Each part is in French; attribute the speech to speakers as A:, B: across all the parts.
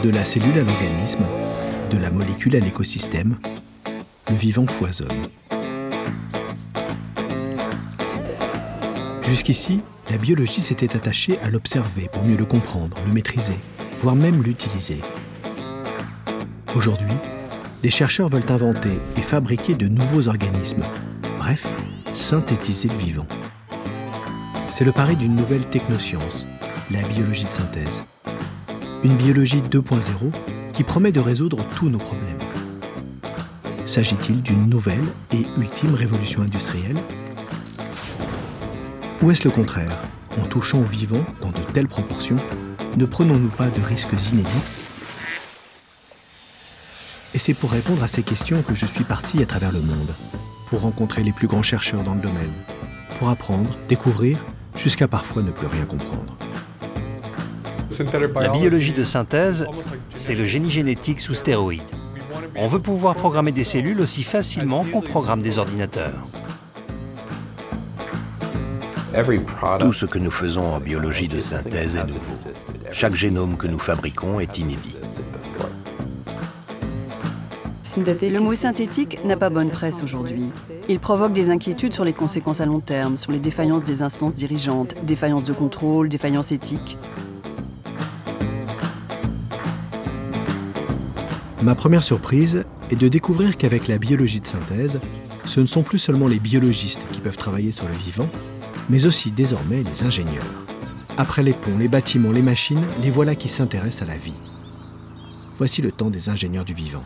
A: De la cellule à l'organisme, de la molécule à l'écosystème, le vivant foisonne. Jusqu'ici, la biologie s'était attachée à l'observer pour mieux le comprendre, le maîtriser, voire même l'utiliser. Aujourd'hui, des chercheurs veulent inventer et fabriquer de nouveaux organismes, bref, synthétiser le vivant. C'est le pari d'une nouvelle technoscience, la biologie de synthèse. Une biologie 2.0 qui promet de résoudre tous nos problèmes. S'agit-il d'une nouvelle et ultime révolution industrielle ? Ou est-ce le contraire? En touchant au vivant dans de telles proportions, ne prenons-nous pas de risques inédits? Et c'est pour répondre à ces questions que je suis parti à travers le monde, pour rencontrer les plus grands chercheurs dans le domaine, pour apprendre, découvrir, jusqu'à parfois ne plus rien comprendre.
B: La biologie de synthèse, c'est le génie génétique sous stéroïdes. On veut pouvoir programmer des cellules aussi facilement qu'on programme des ordinateurs.
C: Tout ce que nous faisons en biologie de synthèse est nouveau. Chaque génome que nous fabriquons est inédit.
D: Le mot synthétique n'a pas bonne presse aujourd'hui. Il provoque des inquiétudes sur les conséquences à long terme, sur les défaillances des instances dirigeantes, défaillances de contrôle, défaillances éthiques.
A: Ma première surprise est de découvrir qu'avec la biologie de synthèse, ce ne sont plus seulement les biologistes qui peuvent travailler sur le vivant, mais aussi désormais les ingénieurs. Après les ponts, les bâtiments, les machines, les voilà qui s'intéressent à la vie. Voici le temps des ingénieurs du vivant.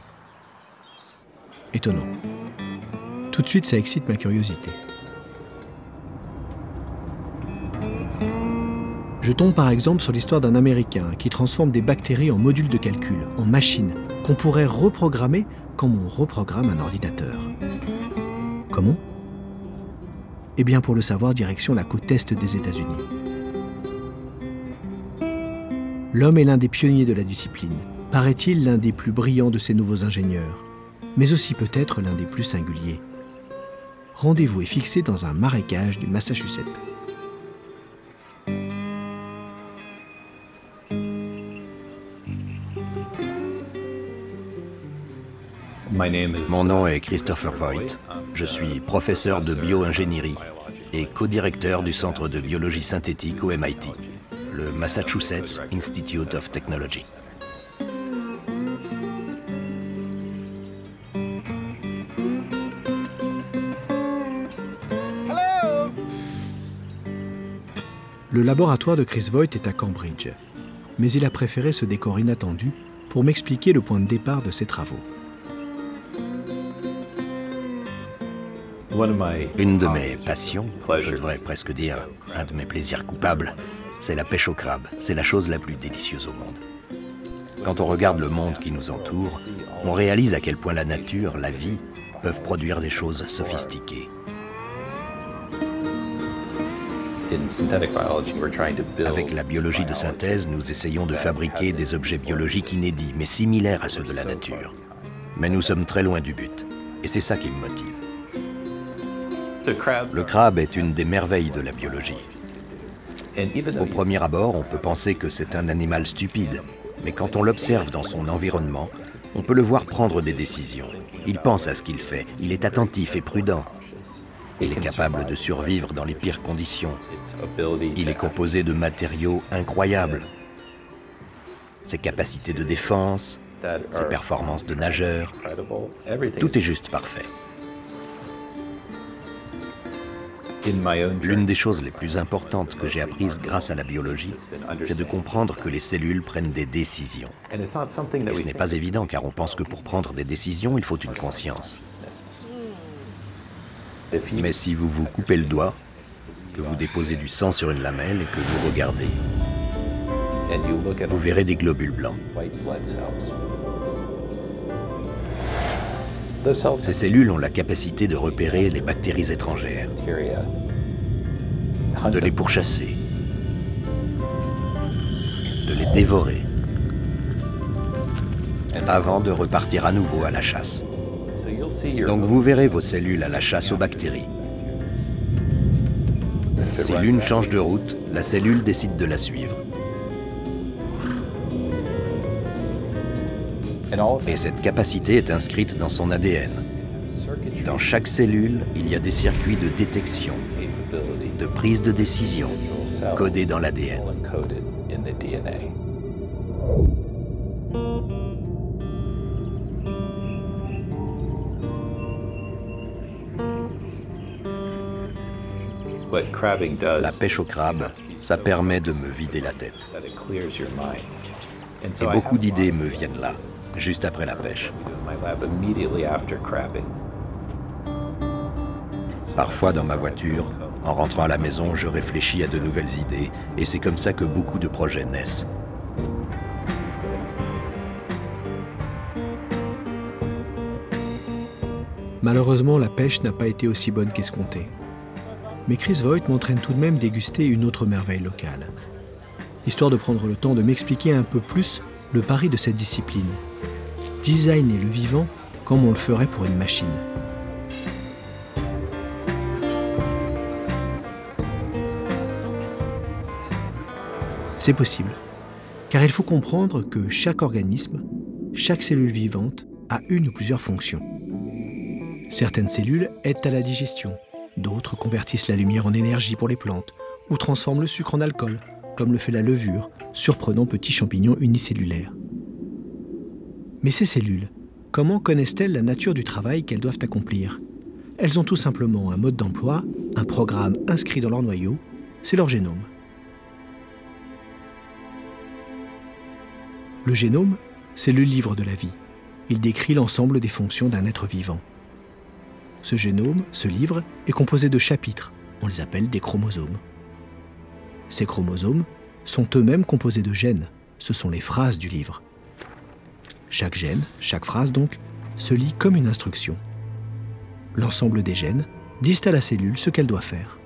A: Étonnant. Tout de suite, ça excite ma curiosité. Je tombe par exemple sur l'histoire d'un Américain qui transforme des bactéries en modules de calcul, en machines, qu'on pourrait reprogrammer comme on reprogramme un ordinateur. Comment ? Eh bien, pour le savoir, direction la côte est des États-Unis. L'homme est l'un des pionniers de la discipline, paraît-il l'un des plus brillants de ces nouveaux ingénieurs, mais aussi peut-être l'un des plus singuliers. Rendez-vous est fixé dans un marécage du Massachusetts.
C: Mon nom est Christopher Voigt. Je suis professeur de bio-ingénierie et co-directeur du Centre de biologie synthétique au MIT, le Massachusetts Institute of Technology.
A: Le laboratoire de Chris Voigt est à Cambridge, mais il a préféré ce décor inattendu pour m'expliquer le point de départ de ses travaux.
C: Une de mes passions, je devrais presque dire un de mes plaisirs coupables, c'est la pêche au crabe. C'est la chose la plus délicieuse au monde. Quand on regarde le monde qui nous entoure, on réalise à quel point la nature, la vie, peuvent produire des choses sophistiquées. Avec la biologie de synthèse, nous essayons de fabriquer des objets biologiques inédits, mais similaires à ceux de la nature. Mais nous sommes très loin du but, et c'est ça qui me motive. Le crabe est une des merveilles de la biologie. Au premier abord, on peut penser que c'est un animal stupide, mais quand on l'observe dans son environnement, on peut le voir prendre des décisions. Il pense à ce qu'il fait, il est attentif et prudent. Il est capable de survivre dans les pires conditions. Il est composé de matériaux incroyables. Ses capacités de défense, ses performances de nageur, tout est juste parfait. L'une des choses les plus importantes que j'ai apprises grâce à la biologie, c'est de comprendre que les cellules prennent des décisions. Et ce n'est pas évident car on pense que pour prendre des décisions, il faut une conscience. Mais si vous vous coupez le doigt, que vous déposez du sang sur une lamelle et que vous regardez, vous verrez des globules blancs. Ces cellules ont la capacité de repérer les bactéries étrangères, de les pourchasser, de les dévorer, avant de repartir à nouveau à la chasse. Donc vous verrez vos cellules à la chasse aux bactéries. Si l'une change de route, la cellule décide de la suivre. Et cette capacité est inscrite dans son ADN. Dans chaque cellule, il y a des circuits de détection, de prise de décision, codés dans l'ADN. La pêche au crabe, ça permet de me vider la tête. Et beaucoup d'idées me viennent là, juste après la pêche. Parfois dans ma voiture, en rentrant à la maison, je réfléchis à de nouvelles idées et c'est comme ça que beaucoup de projets naissent.
A: Malheureusement, la pêche n'a pas été aussi bonne qu'escompté. Mais Chris Voigt m'entraîne tout de même déguster une autre merveille locale, histoire de prendre le temps de m'expliquer un peu plus le pari de cette discipline. Designer le vivant comme on le ferait pour une machine. C'est possible, car il faut comprendre que chaque organisme, chaque cellule vivante a une ou plusieurs fonctions. Certaines cellules aident à la digestion, d'autres convertissent la lumière en énergie pour les plantes ou transforment le sucre en alcool, comme le fait la levure, surprenant petit champignon unicellulaire. Mais ces cellules, comment connaissent-elles la nature du travail qu'elles doivent accomplir? Elles ont tout simplement un mode d'emploi, un programme inscrit dans leur noyau, c'est leur génome. Le génome, c'est le livre de la vie. Il décrit l'ensemble des fonctions d'un être vivant. Ce génome, ce livre, est composé de chapitres. On les appelle des chromosomes. Ces chromosomes sont eux-mêmes composés de gènes. Ce sont les phrases du livre. Chaque gène, chaque phrase donc, se lit comme une instruction. L'ensemble des gènes disent à la cellule ce qu'elle doit faire.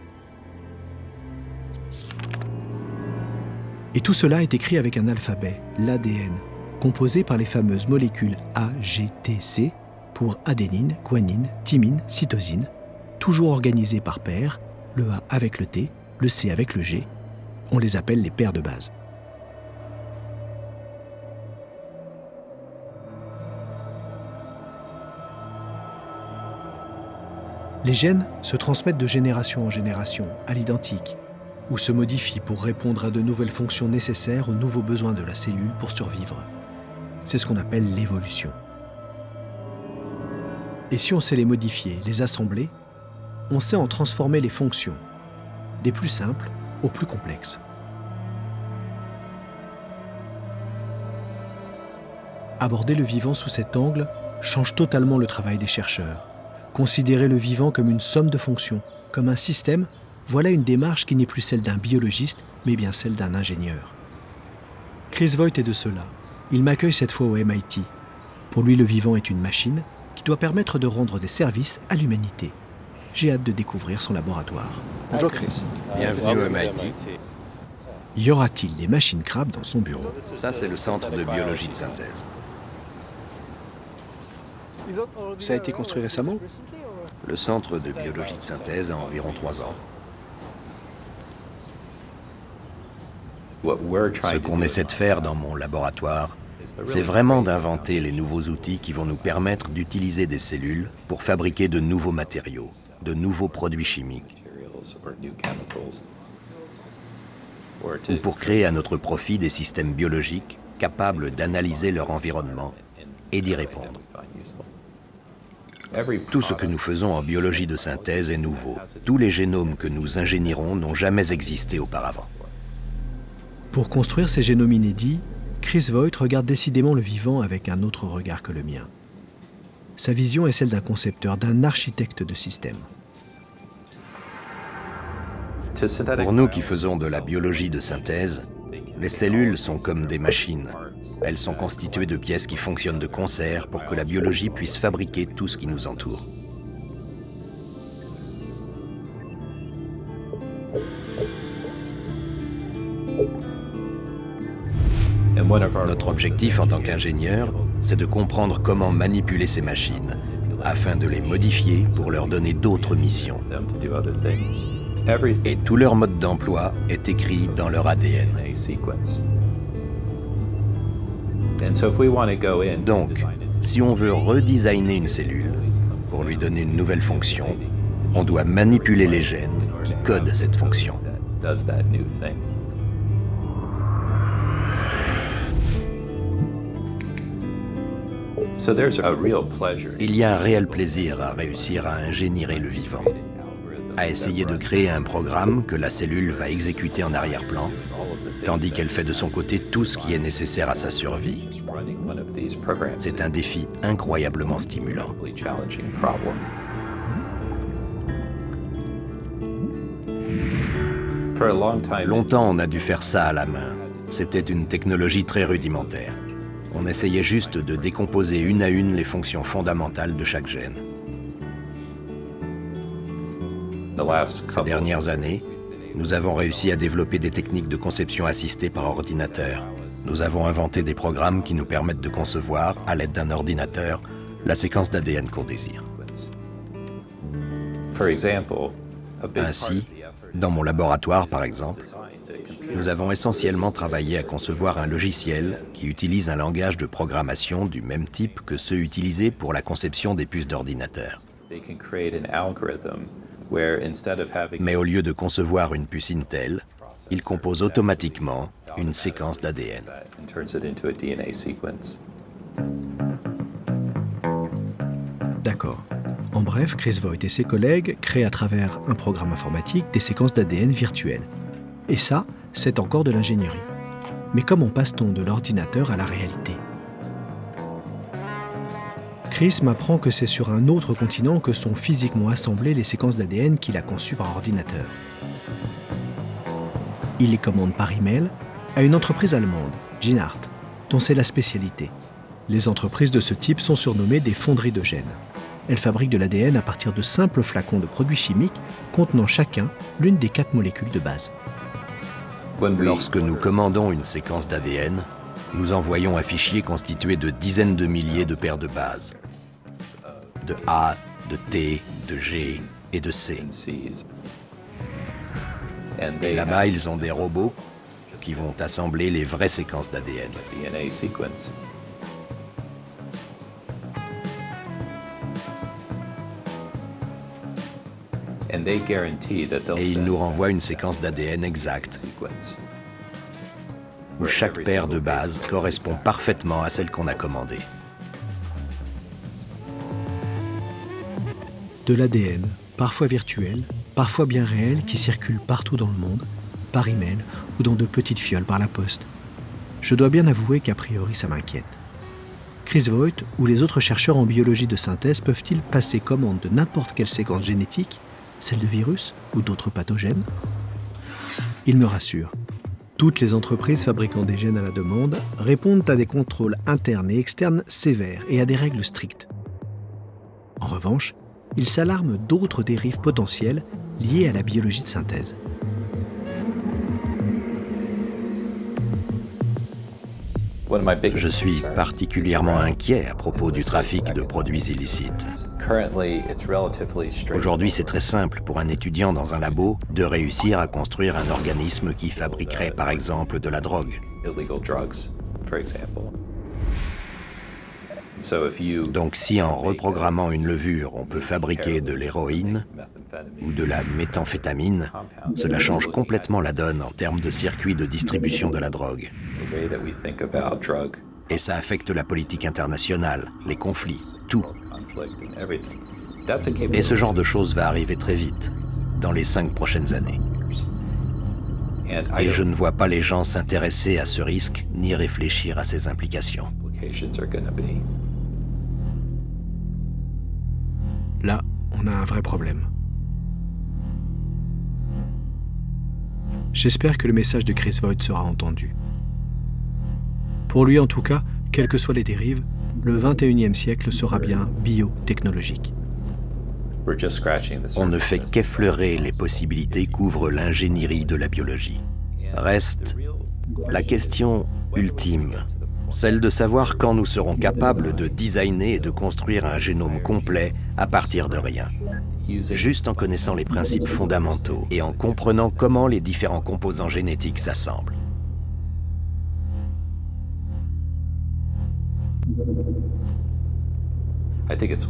A: Et tout cela est écrit avec un alphabet, l'ADN, composé par les fameuses molécules A, G, T, C, pour adénine, guanine, thymine, cytosine, toujours organisées par paires, le A avec le T, le C avec le G. On les appelle les paires de base. Les gènes se transmettent de génération en génération, à l'identique, ou se modifient pour répondre à de nouvelles fonctions nécessaires aux nouveaux besoins de la cellule pour survivre. C'est ce qu'on appelle l'évolution. Et si on sait les modifier, les assembler, on sait en transformer les fonctions, des plus simples aux plus complexes. Aborder le vivant sous cet angle change totalement le travail des chercheurs. Considérer le vivant comme une somme de fonctions, comme un système, voilà une démarche qui n'est plus celle d'un biologiste, mais bien celle d'un ingénieur. Chris Voigt est de cela. Il m'accueille cette fois au MIT. Pour lui, le vivant est une machine qui doit permettre de rendre des services à l'humanité. J'ai hâte de découvrir son laboratoire. Bonjour Chris.
C: Bienvenue au MIT.
A: Y aura-t-il des machines crabes dans son bureau?
C: Ça, c'est le centre de biologie de synthèse.
A: Ça a été construit récemment?
C: Le centre de biologie de synthèse a environ 3 ans. Ce qu'on essaie de faire dans mon laboratoire, c'est vraiment d'inventer les nouveaux outils qui vont nous permettre d'utiliser des cellules pour fabriquer de nouveaux matériaux, de nouveaux produits chimiques, ou pour créer à notre profit des systèmes biologiques capables d'analyser leur environnement et d'y répondre. Tout ce que nous faisons en biologie de synthèse est nouveau. Tous les génomes que nous ingénierons n'ont jamais existé auparavant.
A: Pour construire ces génomes inédits, Chris Voigt regarde décidément le vivant avec un autre regard que le mien. Sa vision est celle d'un concepteur, d'un architecte de système.
C: Pour nous qui faisons de la biologie de synthèse, les cellules sont comme des machines. Elles sont constituées de pièces qui fonctionnent de concert pour que la biologie puisse fabriquer tout ce qui nous entoure. Notre objectif en tant qu'ingénieur, c'est de comprendre comment manipuler ces machines, afin de les modifier pour leur donner d'autres missions. Et tout leur mode d'emploi est écrit dans leur ADN. Donc, si on veut redesigner une cellule pour lui donner une nouvelle fonction, on doit manipuler les gènes qui codent cette fonction. Il y a un réel plaisir à réussir à ingénierer le vivant, à essayer de créer un programme que la cellule va exécuter en arrière-plan, tandis qu'elle fait de son côté tout ce qui est nécessaire à sa survie. C'est un défi incroyablement stimulant. Longtemps, on a dû faire ça à la main. C'était une technologie très rudimentaire. On essayait juste de décomposer une à une les fonctions fondamentales de chaque gène. Ces dernières années, nous avons réussi à développer des techniques de conception assistée par ordinateur. Nous avons inventé des programmes qui nous permettent de concevoir, à l'aide d'un ordinateur, la séquence d'ADN qu'on désire. Ainsi, dans mon laboratoire, par exemple, nous avons essentiellement travaillé à concevoir un logiciel qui utilise un langage de programmation du même type que ceux utilisés pour la conception des puces d'ordinateur. Mais au lieu de concevoir une puce Intel, il compose automatiquement une séquence d'ADN.
A: D'accord. En bref, Chris Voigt et ses collègues créent à travers un programme informatique des séquences d'ADN virtuelles. Et ça, c'est encore de l'ingénierie. Mais comment passe-t-on de l'ordinateur à la réalité? Chris m'apprend que c'est sur un autre continent que sont physiquement assemblées les séquences d'ADN qu'il a conçues par ordinateur. Il les commande par email à une entreprise allemande, Ginart, dont c'est la spécialité. Les entreprises de ce type sont surnommées des fonderies de gènes. Elles fabriquent de l'ADN à partir de simples flacons de produits chimiques contenant chacun l'une des 4 molécules de base.
C: Lorsque nous commandons une séquence d'ADN, nous envoyons un fichier constitué de dizaines de milliers de paires de bases. De A, de T, de G et de C. Et là-bas, ils ont des robots qui vont assembler les vraies séquences d'ADN. Et ils nous renvoient une séquence d'ADN exacte, où chaque paire de bases correspond parfaitement à celle qu'on a commandée.
A: De l'ADN, parfois virtuel, parfois bien réel, qui circule partout dans le monde, par email ou dans de petites fioles par la poste. Je dois bien avouer qu'a priori ça m'inquiète. Chris Voigt ou les autres chercheurs en biologie de synthèse peuvent-ils passer commande de n'importe quelle séquence génétique, celle de virus ou d'autres pathogènes? Il me rassure. Toutes les entreprises fabriquant des gènes à la demande répondent à des contrôles internes et externes sévères et à des règles strictes. En revanche, ils s'alarment d'autres dérives potentielles liées à la biologie de synthèse.
C: Je suis particulièrement inquiet à propos du trafic de produits illicites. Aujourd'hui, c'est très simple pour un étudiant dans un labo de réussir à construire un organisme qui fabriquerait par exemple de la drogue. Donc si en reprogrammant une levure, on peut fabriquer de l'héroïne ou de la méthamphétamine, cela change complètement la donne en termes de circuit de distribution de la drogue. Et ça affecte la politique internationale, les conflits, tout. Et ce genre de choses va arriver très vite, dans les 5 prochaines années. Et je ne vois pas les gens s'intéresser à ce risque, ni réfléchir à ses implications.
A: Là, on a un vrai problème. J'espère que le message de Chris Voigt sera entendu. Pour lui en tout cas, quelles que soient les dérives, le 21e siècle sera bien biotechnologique.
C: On ne fait qu'effleurer les possibilités qu'ouvre l'ingénierie de la biologie. Reste la question ultime, celle de savoir quand nous serons capables de designer et de construire un génome complet à partir de rien. Juste en connaissant les principes fondamentaux et en comprenant comment les différents composants génétiques s'assemblent.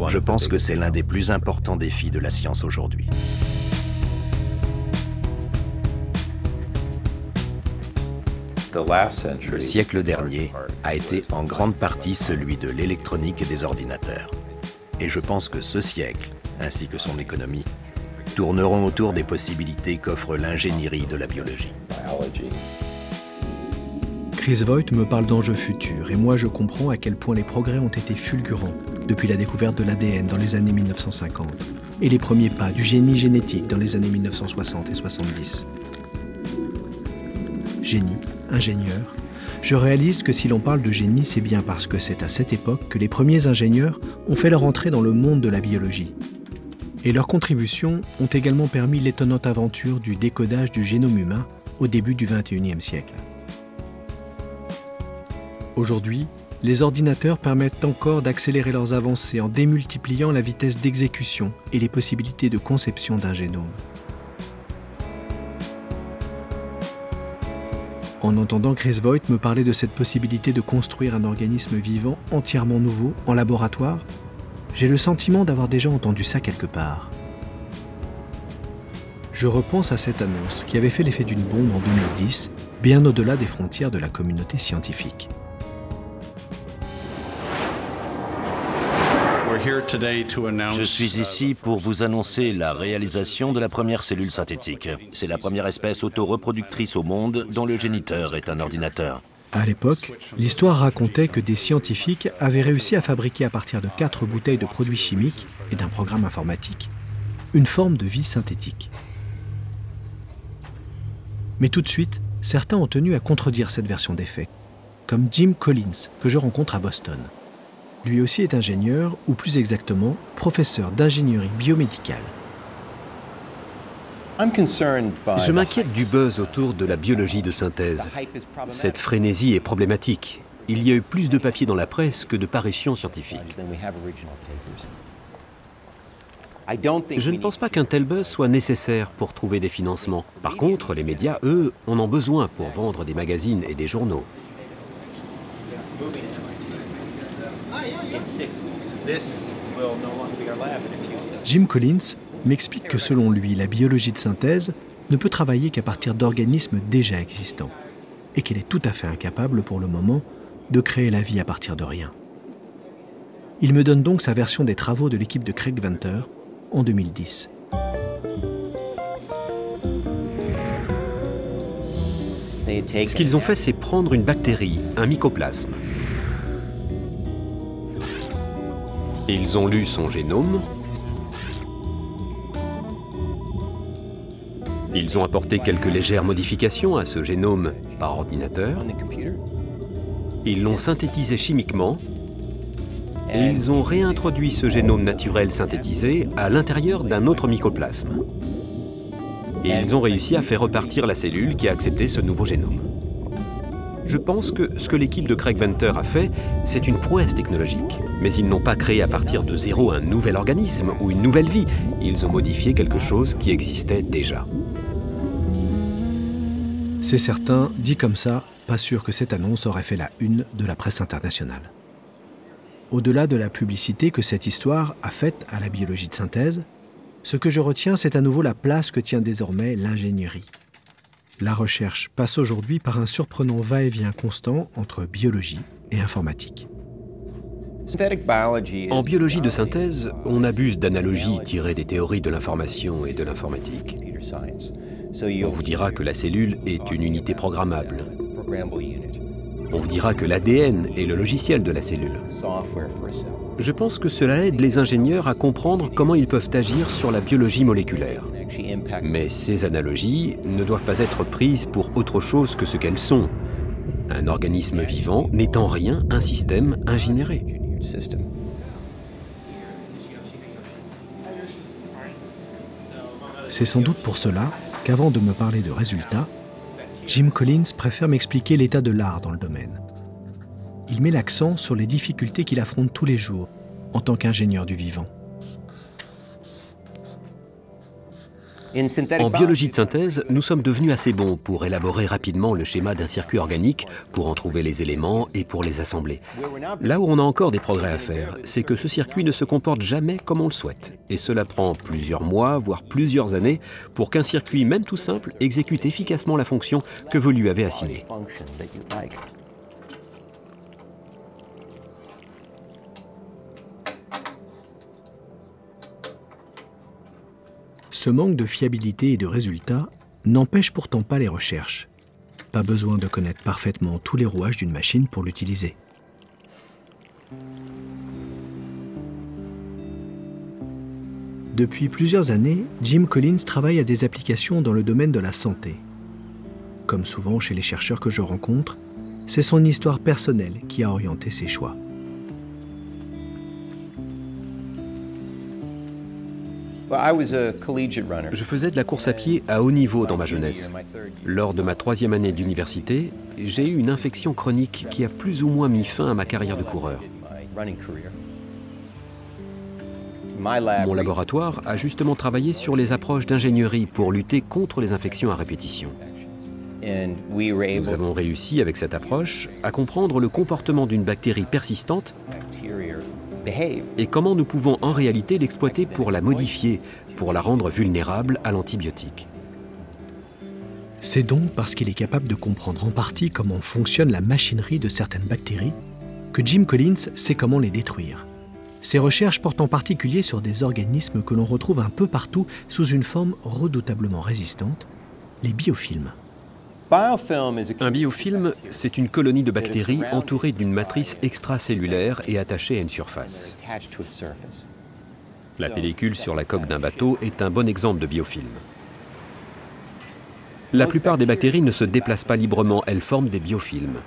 C: Je pense que c'est l'un des plus importants défis de la science aujourd'hui. Le siècle dernier a été en grande partie celui de l'électronique et des ordinateurs. Et je pense que ce siècle, ainsi que son économie, tourneront autour des possibilités qu'offre l'ingénierie de la biologie.
A: Chris Voigt me parle d'enjeux futurs et moi je comprends à quel point les progrès ont été fulgurants depuis la découverte de l'ADN dans les années 1950 et les premiers pas du génie génétique dans les années 1960 et 70. Génie, ingénieur, je réalise que si l'on parle de génie, c'est bien parce que c'est à cette époque que les premiers ingénieurs ont fait leur entrée dans le monde de la biologie. Et leurs contributions ont également permis l'étonnante aventure du décodage du génome humain au début du XXIe siècle. Aujourd'hui, les ordinateurs permettent encore d'accélérer leurs avancées en démultipliant la vitesse d'exécution et les possibilités de conception d'un génome. En entendant Chris Voigt me parler de cette possibilité de construire un organisme vivant entièrement nouveau en laboratoire, j'ai le sentiment d'avoir déjà entendu ça quelque part. Je repense à cette annonce qui avait fait l'effet d'une bombe en 2010, bien au-delà des frontières de la communauté scientifique.
E: Je suis ici pour vous annoncer la réalisation de la première cellule synthétique. C'est la première espèce autoreproductrice au monde dont le géniteur est un ordinateur.
A: À l'époque, l'histoire racontait que des scientifiques avaient réussi à fabriquer à partir de 4 bouteilles de produits chimiques et d'un programme informatique une forme de vie synthétique. Mais tout de suite, certains ont tenu à contredire cette version des faits, comme Jim Collins, que je rencontre à Boston. Lui aussi est ingénieur, ou plus exactement, professeur d'ingénierie biomédicale.
F: Je m'inquiète du buzz autour de la biologie de synthèse. Cette frénésie est problématique. Il y a eu plus de papiers dans la presse que de parutions scientifiques. Je ne pense pas qu'un tel buzz soit nécessaire pour trouver des financements. Par contre, les médias, eux, en ont besoin pour vendre des magazines et des journaux.
A: Jim Collins m'explique que selon lui, la biologie de synthèse ne peut travailler qu'à partir d'organismes déjà existants et qu'elle est tout à fait incapable pour le moment de créer la vie à partir de rien. Il me donne donc sa version des travaux de l'équipe de Craig Venter en 2010.
F: Ce qu'ils ont fait, c'est prendre une bactérie, un mycoplasme. Ils ont lu son génome. Ils ont apporté quelques légères modifications à ce génome par ordinateur. Ils l'ont synthétisé chimiquement. Et ils ont réintroduit ce génome naturel synthétisé à l'intérieur d'un autre mycoplasme. Et ils ont réussi à faire repartir la cellule qui a accepté ce nouveau génome. Je pense que ce que l'équipe de Craig Venter a fait, c'est une prouesse technologique. Mais ils n'ont pas créé à partir de zéro un nouvel organisme ou une nouvelle vie. Ils ont modifié quelque chose qui existait déjà.
A: C'est certain, dit comme ça, pas sûr que cette annonce aurait fait la une de la presse internationale. Au-delà de la publicité que cette histoire a faite à la biologie de synthèse, ce que je retiens, c'est à nouveau la place que tient désormais l'ingénierie. La recherche passe aujourd'hui par un surprenant va-et-vient constant entre biologie et informatique.
F: En biologie de synthèse, on abuse d'analogies tirées des théories de l'information et de l'informatique. On vous dira que la cellule est une unité programmable. On vous dira que l'ADN est le logiciel de la cellule. Je pense que cela aide les ingénieurs à comprendre comment ils peuvent agir sur la biologie moléculaire. Mais ces analogies ne doivent pas être prises pour autre chose que ce qu'elles sont. Un organisme vivant n'est en rien un système ingénieré.
A: C'est sans doute pour cela qu'avant de me parler de résultats, Jim Collins préfère m'expliquer l'état de l'art dans le domaine. Il met l'accent sur les difficultés qu'il affronte tous les jours en tant qu'ingénieur du vivant.
F: En biologie de synthèse, nous sommes devenus assez bons pour élaborer rapidement le schéma d'un circuit organique, pour en trouver les éléments et pour les assembler. Là où on a encore des progrès à faire, c'est que ce circuit ne se comporte jamais comme on le souhaite. Et cela prend plusieurs mois, voire plusieurs années, pour qu'un circuit, même tout simple, exécute efficacement la fonction que vous lui avez assignée.
A: Ce manque de fiabilité et de résultats n'empêche pourtant pas les recherches. Pas besoin de connaître parfaitement tous les rouages d'une machine pour l'utiliser. Depuis plusieurs années, Jim Collins travaille à des applications dans le domaine de la santé. Comme souvent chez les chercheurs que je rencontre, c'est son histoire personnelle qui a orienté ses choix.
F: Je faisais de la course à pied à haut niveau dans ma jeunesse. Lors de ma 3e année d'université, j'ai eu une infection chronique qui a plus ou moins mis fin à ma carrière de coureur. Mon laboratoire a justement travaillé sur les approches d'ingénierie pour lutter contre les infections à répétition. Nous avons réussi avec cette approche à comprendre le comportement d'une bactérie persistante et comment nous pouvons en réalité l'exploiter pour la modifier, pour la rendre vulnérable à l'antibiotique.
A: C'est donc parce qu'il est capable de comprendre en partie comment fonctionne la machinerie de certaines bactéries que Jim Collins sait comment les détruire. Ses recherches portent en particulier sur des organismes que l'on retrouve un peu partout sous une forme redoutablement résistante, les biofilms.
F: Un biofilm, c'est une colonie de bactéries entourée d'une matrice extracellulaire et attachée à une surface. La pellicule sur la coque d'un bateau est un bon exemple de biofilm. La plupart des bactéries ne se déplacent pas librement, elles forment des biofilms.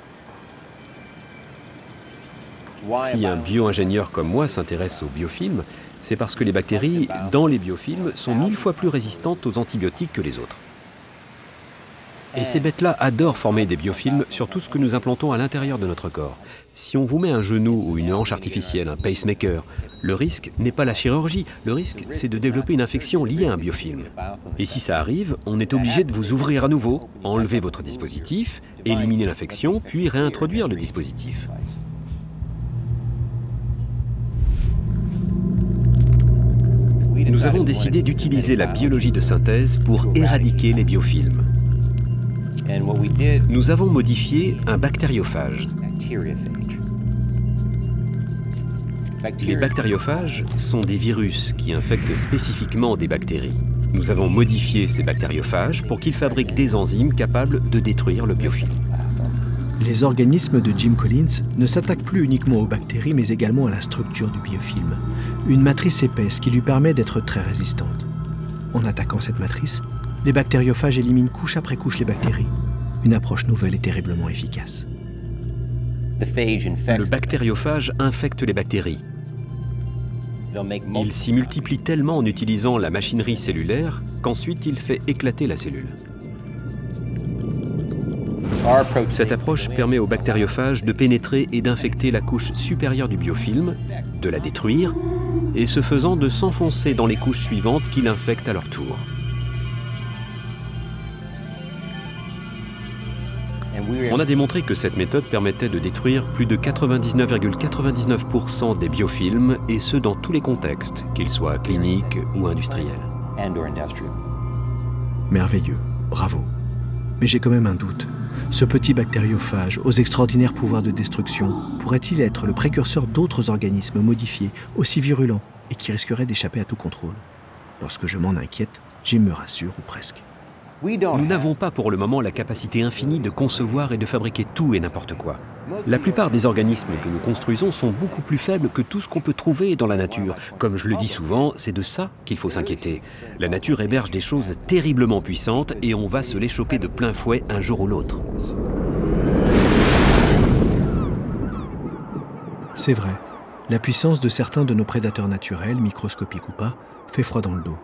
F: Si un bio-ingénieur comme moi s'intéresse aux biofilms, c'est parce que les bactéries dans les biofilms sont 1000 fois plus résistantes aux antibiotiques que les autres. Et ces bêtes-là adorent former des biofilms sur tout ce que nous implantons à l'intérieur de notre corps. Si on vous met un genou ou une hanche artificielle, un pacemaker, le risque n'est pas la chirurgie, le risque c'est de développer une infection liée à un biofilm. Et si ça arrive, on est obligé de vous ouvrir à nouveau, enlever votre dispositif, éliminer l'infection, puis réintroduire le dispositif. Nous avons décidé d'utiliser la biologie de synthèse pour éradiquer les biofilms. Nous avons modifié un bactériophage. Les bactériophages sont des virus qui infectent spécifiquement des bactéries. Nous avons modifié ces bactériophages pour qu'ils fabriquent des enzymes capables de détruire le biofilm.
A: Les organismes de Jim Collins ne s'attaquent plus uniquement aux bactéries, mais également à la structure du biofilm, une matrice épaisse qui lui permet d'être très résistante. En attaquant cette matrice, les bactériophages éliminent couche après couche les bactéries. Une approche nouvelle et terriblement efficace.
F: Le bactériophage infecte les bactéries. Il s'y multiplie tellement en utilisant la machinerie cellulaire qu'ensuite il fait éclater la cellule. Cette approche permet aux bactériophages de pénétrer et d'infecter la couche supérieure du biofilm, de la détruire, et ce faisant de s'enfoncer dans les couches suivantes qui l'infectent à leur tour. On a démontré que cette méthode permettait de détruire plus de 99,99% des biofilms, et ce dans tous les contextes, qu'ils soient cliniques ou industriels.
A: Merveilleux, bravo. Mais j'ai quand même un doute. Ce petit bactériophage, aux extraordinaires pouvoirs de destruction, pourrait-il être le précurseur d'autres organismes modifiés, aussi virulents, et qui risqueraient d'échapper à tout contrôle? Lorsque je m'en inquiète, Jim me rassure, ou presque.
F: Nous n'avons pas pour le moment la capacité infinie de concevoir et de fabriquer tout et n'importe quoi. La plupart des organismes que nous construisons sont beaucoup plus faibles que tout ce qu'on peut trouver dans la nature. Comme je le dis souvent, c'est de ça qu'il faut s'inquiéter. La nature héberge des choses terriblement puissantes et on va se les choper de plein fouet un jour ou l'autre.
A: C'est vrai, la puissance de certains de nos prédateurs naturels, microscopiques ou pas, fait froid dans le dos.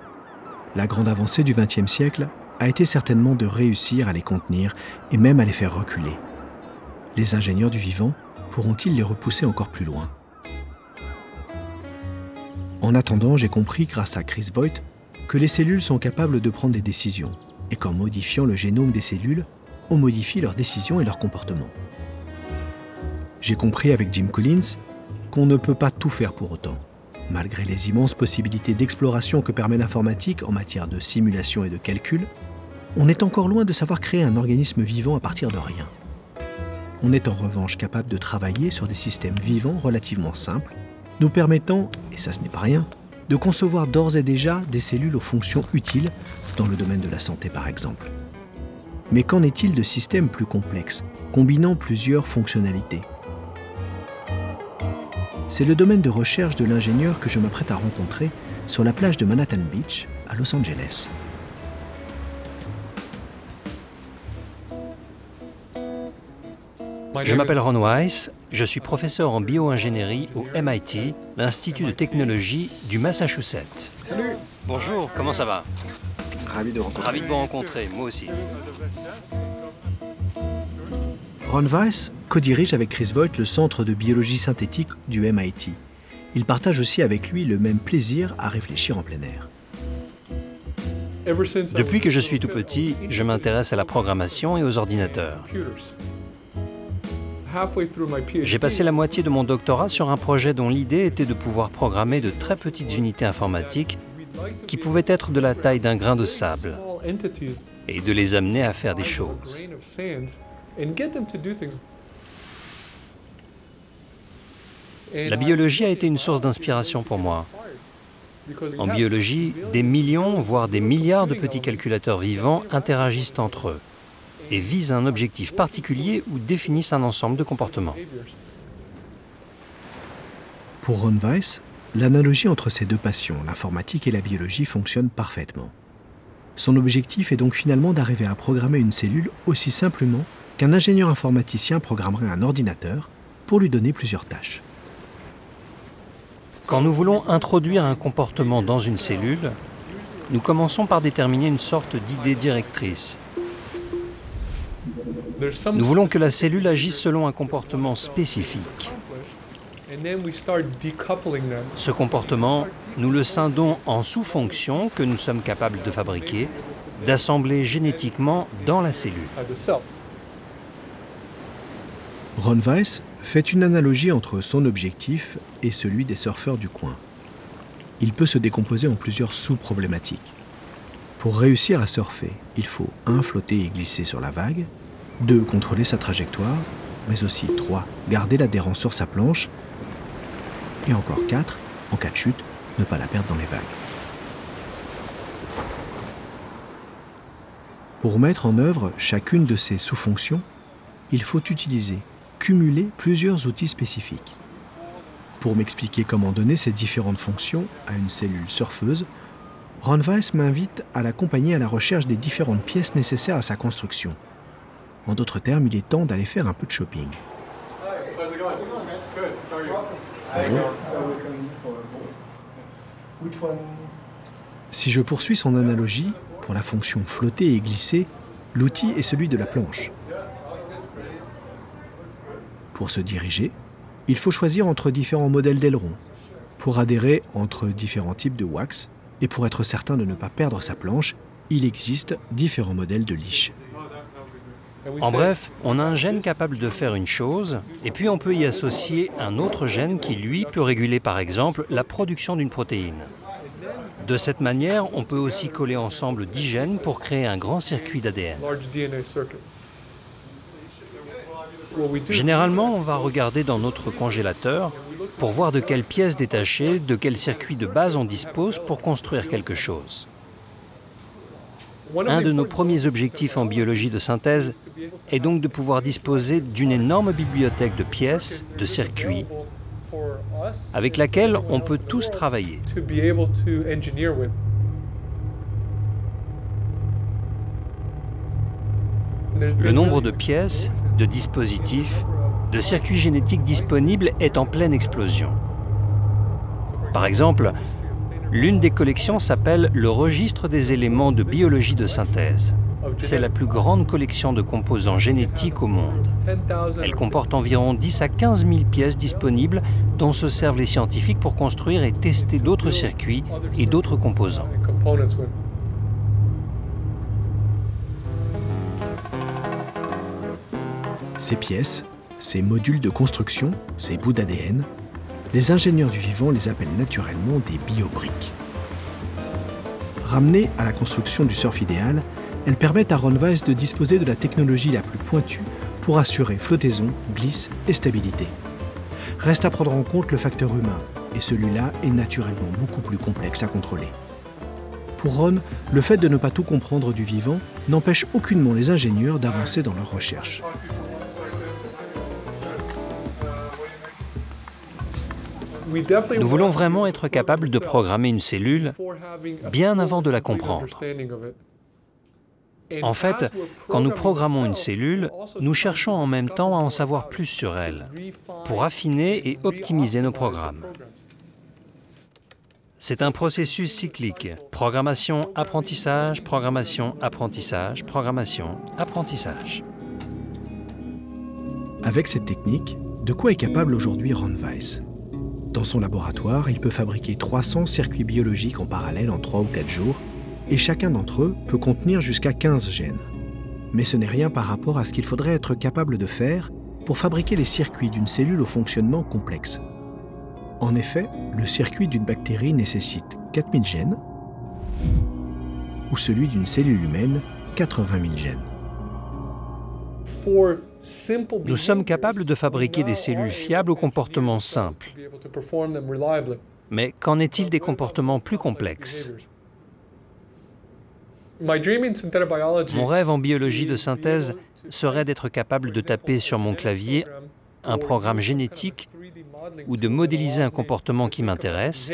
A: La grande avancée du XXe siècle a été certainement de réussir à les contenir et même à les faire reculer. Les ingénieurs du vivant pourront-ils les repousser encore plus loin? En attendant, j'ai compris grâce à Chris Voigt que les cellules sont capables de prendre des décisions et qu'en modifiant le génome des cellules, on modifie leurs décisions et leur comportement. J'ai compris avec Jim Collins qu'on ne peut pas tout faire pour autant. Malgré les immenses possibilités d'exploration que permet l'informatique en matière de simulation et de calcul, on est encore loin de savoir créer un organisme vivant à partir de rien. On est en revanche capable de travailler sur des systèmes vivants relativement simples, nous permettant, et ça ce n'est pas rien, de concevoir d'ores et déjà des cellules aux fonctions utiles, dans le domaine de la santé par exemple. Mais qu'en est-il de systèmes plus complexes, combinant plusieurs fonctionnalités ? C'est le domaine de recherche de l'ingénieur que je m'apprête à rencontrer sur la plage de Manhattan Beach, à Los Angeles.
B: Je m'appelle Ron Weiss, je suis professeur en bioingénierie au MIT, l'Institut de technologie du Massachusetts.
A: Salut!
B: Bonjour, comment ça va?
A: Ravi de
B: vous rencontrer, moi aussi.
A: Ron Weiss co-dirige avec Chris Voigt le Centre de biologie synthétique du MIT. Il partage aussi avec lui le même plaisir à réfléchir en plein air.
B: Depuis que je suis tout petit, je m'intéresse à la programmation et aux ordinateurs. J'ai passé la moitié de mon doctorat sur un projet dont l'idée était de pouvoir programmer de très petites unités informatiques qui pouvaient être de la taille d'un grain de sable et de les amener à faire des choses. La biologie a été une source d'inspiration pour moi. En biologie, des millions, voire des milliards de petits calculateurs vivants interagissent entre eux et visent un objectif particulier ou définissent un ensemble de comportements.
A: Pour Ron Weiss, l'analogie entre ces deux passions, l'informatique et la biologie, fonctionne parfaitement. Son objectif est donc finalement d'arriver à programmer une cellule aussi simplement qu'un ingénieur informaticien programmerait un ordinateur pour lui donner plusieurs tâches.
B: Quand nous voulons introduire un comportement dans une cellule, nous commençons par déterminer une sorte d'idée directrice. Nous voulons que la cellule agisse selon un comportement spécifique. Ce comportement, nous le scindons en sous-fonctions que nous sommes capables de fabriquer, d'assembler génétiquement dans la cellule.
A: Ron Weiss fait une analogie entre son objectif et celui des surfeurs du coin. Il peut se décomposer en plusieurs sous-problématiques. Pour réussir à surfer, il faut 1. Flotter et glisser sur la vague, 2. Contrôler sa trajectoire, mais aussi 3. Garder l'adhérence sur sa planche, et encore 4. En cas de chute, ne pas la perdre dans les vagues. Pour mettre en œuvre chacune de ces sous-fonctions, il faut cumuler plusieurs outils spécifiques. Pour m'expliquer comment donner ces différentes fonctions à une cellule surfeuse, Ron Weiss m'invite à l'accompagner à la recherche des différentes pièces nécessaires à sa construction. En d'autres termes, il est temps d'aller faire un peu de shopping. Bonjour. Si je poursuis son analogie, pour la fonction flotter et glisser, l'outil est celui de la planche. Pour se diriger, il faut choisir entre différents modèles d'ailerons, pour adhérer entre différents types de wax, et pour être certain de ne pas perdre sa planche, il existe différents modèles de leash.
B: En bref, on a un gène capable de faire une chose, et puis on peut y associer un autre gène qui, lui, peut réguler par exemple la production d'une protéine. De cette manière, on peut aussi coller ensemble 10 gènes pour créer un grand circuit d'ADN. Généralement, on va regarder dans notre congélateur pour voir de quelles pièces détachées, de quel circuit de base on dispose pour construire quelque chose. Un de nos premiers objectifs en biologie de synthèse est donc de pouvoir disposer d'une énorme bibliothèque de pièces, de circuits, avec laquelle on peut tous travailler. Le nombre de pièces, de dispositifs, de circuits génétiques disponibles est en pleine explosion. Par exemple, l'une des collections s'appelle le Registre des éléments de biologie de synthèse. C'est la plus grande collection de composants génétiques au monde. Elle comporte environ 10 à 15 000 pièces disponibles dont se servent les scientifiques pour construire et tester d'autres circuits et d'autres composants.
A: Ces pièces, ces modules de construction, ces bouts d'ADN, les ingénieurs du vivant les appellent naturellement des biobriques. Ramenées à la construction du surf idéal, elles permettent à Ron Weiss de disposer de la technologie la plus pointue pour assurer flottaison, glisse et stabilité. Reste à prendre en compte le facteur humain, et celui-là est naturellement beaucoup plus complexe à contrôler. Pour Ron, le fait de ne pas tout comprendre du vivant n'empêche aucunement les ingénieurs d'avancer dans leurs recherches.
B: Nous voulons vraiment être capables de programmer une cellule bien avant de la comprendre. En fait, quand nous programmons une cellule, nous cherchons en même temps à en savoir plus sur elle, pour affiner et optimiser nos programmes. C'est un processus cyclique. Programmation, apprentissage, programmation, apprentissage, programmation, apprentissage.
A: Avec cette technique, de quoi est capable aujourd'hui Ron Weiss? Dans son laboratoire, il peut fabriquer 300 circuits biologiques en parallèle en 3 ou 4 jours, et chacun d'entre eux peut contenir jusqu'à 15 gènes. Mais ce n'est rien par rapport à ce qu'il faudrait être capable de faire pour fabriquer les circuits d'une cellule au fonctionnement complexe. En effet, le circuit d'une bactérie nécessite 4000 gènes, ou celui d'une cellule humaine, 80 000 gènes.
B: Nous sommes capables de fabriquer des cellules fiables au comportement simple. Mais qu'en est-il des comportements plus complexes? Mon rêve en biologie de synthèse serait d'être capable de taper sur mon clavier un programme génétique ou de modéliser un comportement qui m'intéresse,